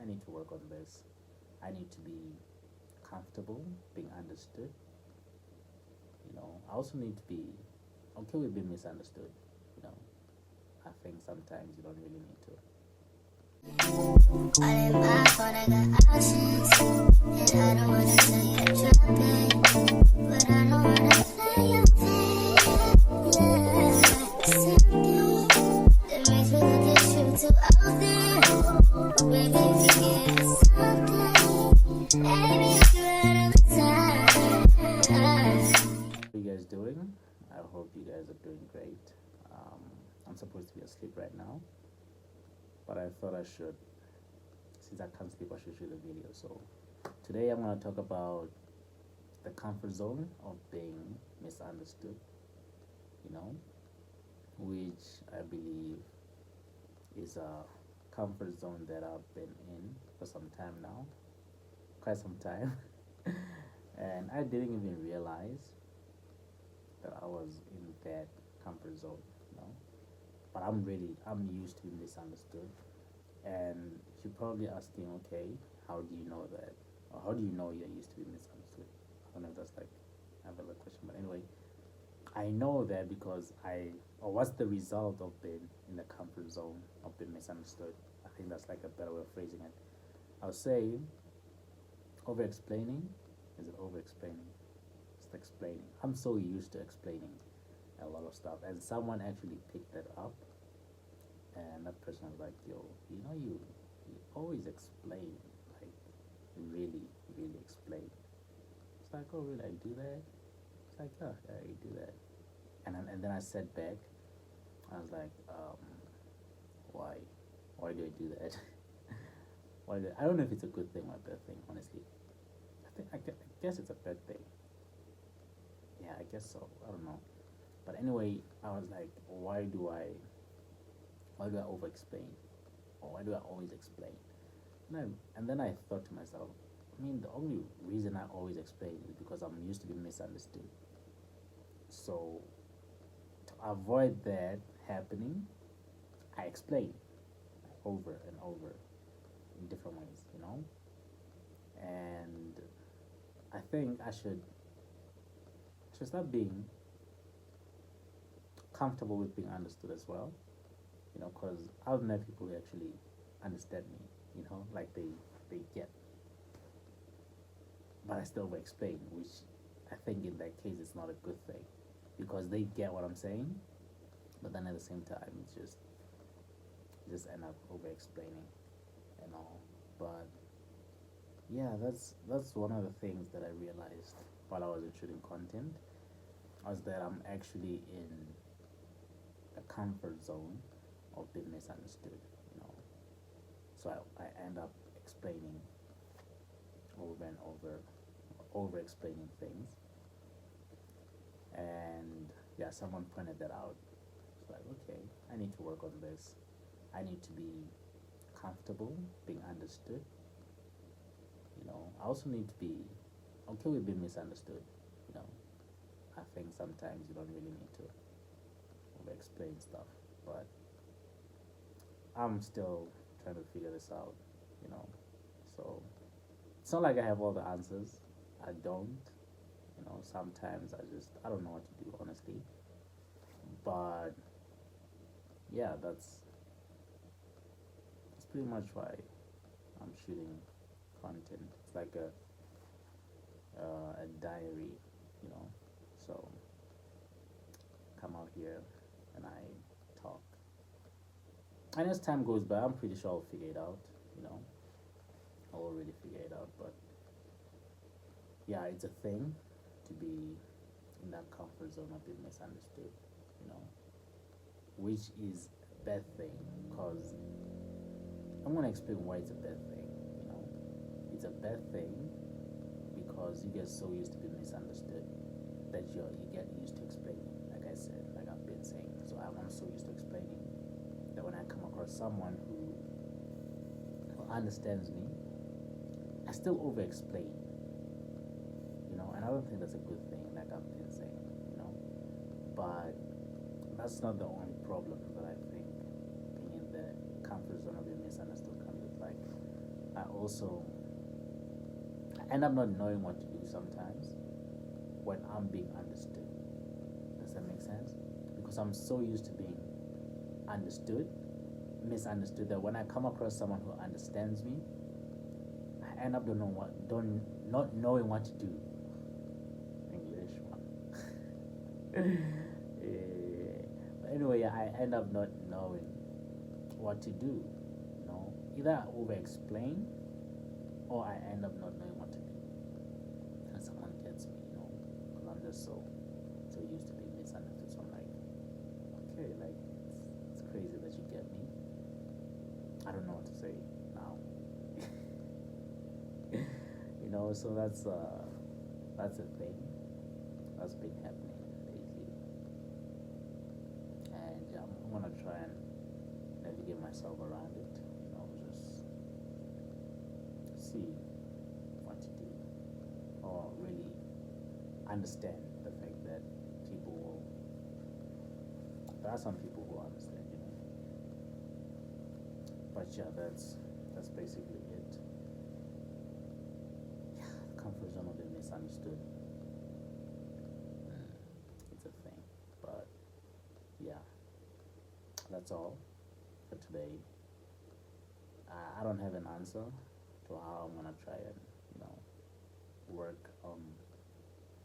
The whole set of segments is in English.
I need to work on this. I need to be comfortable being understood. I also need to be okay with being misunderstood. You know, I think sometimes you don't really need to. All in my phone, I got options, and I don't wanna tell you I'm dropping, but I don't wanna play your thing. Yeah, something that makes me look at you too often. Maybe you can give me something. Maybe you can run out of time. How you guys doing? I hope you guys are doing great. I'm supposed to be asleep right now, but I thought I should, since I can't sleep, I should shoot a video. So today I'm going to talk about the comfort zone of being misunderstood, you know, which I believe is a comfort zone that I've been in for some time now, quite some time. And I didn't even realize that I was in that comfort zone, you know. But I'm used to being misunderstood. And you're probably asking, okay, how do you know that? Or how do you know you're used to being misunderstood? I don't know if that's like a valid question, but anyway, I know that because or what's the result of being in the comfort zone of being misunderstood? I think that's like a better way of phrasing it. I'll say over explaining. Is it over explaining? Just explaining. I'm so used to explaining a lot of stuff, and someone actually picked that up, and that person was like, "Yo, you always explain, like really, really explain." It's like, "Oh, really? I do that?" It's like, "Oh, yeah, you do that." And then I sat back. I was like, "Why? Why do I do that?" I don't know if it's a good thing or a bad thing, honestly. I guess it's a bad thing. Yeah, I guess so. I don't know. But anyway, I was like, why do I over explain? Or why do I always explain? And then I thought to myself, I mean, the only reason I always explain is because I'm used to being misunderstood. So to avoid that happening, I explain over and over in different ways. And I think I should start being comfortable with being understood as well. Because I've met people who actually understand me. Like they get, but I still explain, which I think in that case it's not a good thing, because they get what I'm saying, but then at the same time it's just end up over explaining and all. But yeah, that's one of the things that I realized while I was shooting content, was that I'm actually in a comfort zone of being misunderstood. you know so I end up explaining over and over explaining things. And yeah, someone pointed that out. It's like, okay, I need to work on this. I need to be comfortable being understood. I also need to be okay with being misunderstood. you know I think sometimes you don't really need to over explain stuff, but I'm still trying to figure this out. you know so it's not like I have all the answers. I don't. Sometimes I don't know what to do, honestly. But yeah, that's pretty much why I'm shooting content. It's like a diary. you know so come out here and I talk, and as time goes by, I'm pretty sure I'll figure it out. you know I'll already figure it out. But yeah, it's a thing to be in that comfort zone of being misunderstood, you know, which is a bad thing, because I'm gonna explain why it's a bad thing. It's a bad thing because you get so used to being misunderstood that you get used to explaining. Like I said, like I've been saying, so I'm so used to explaining that when I come across someone who understands me, I still over explain. And I don't think that's a good thing, like I've been saying. But that's not the only problem that I think being in the comfort zone of being misunderstood comes with. Like, also I end up not knowing what to do sometimes when I'm being understood. Does that make sense? Because I'm so used to being understood, misunderstood, that when I come across someone who understands me, I end up don't not knowing what to do. English one. But anyway, yeah, I end up not knowing what to do. You know, either I over explain or I end up not knowing what to do. And someone gets me, you know, because I'm just so used to being misunderstood. So I'm like, okay, like it's crazy that you get me. I don't know what to say now. You know, so that's a thing that's been happening lately, and yeah, I'm gonna try and navigate myself around it. You know, just see what to do, or really understand the fact that people will. There are some people who understand, you know. But yeah, that's basically it. Yeah, the comfort zone of the misunderstood. Mm, it's a thing, but yeah, that's all for today. I don't have an answer to how I'm gonna try and you know work on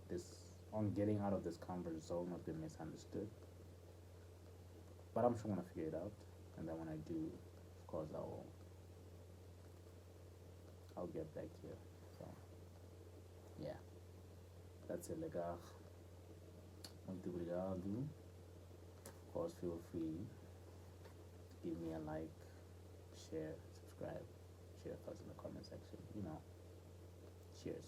this on getting out of this comfort zone of being misunderstood. But I'm sure I'm gonna figure it out, and then when I do, of course I'll get back here. So yeah, that's it, les gars. Muito obrigado. Of course, feel free to give me a like, share, subscribe, share thoughts in the comment section. You know, cheers.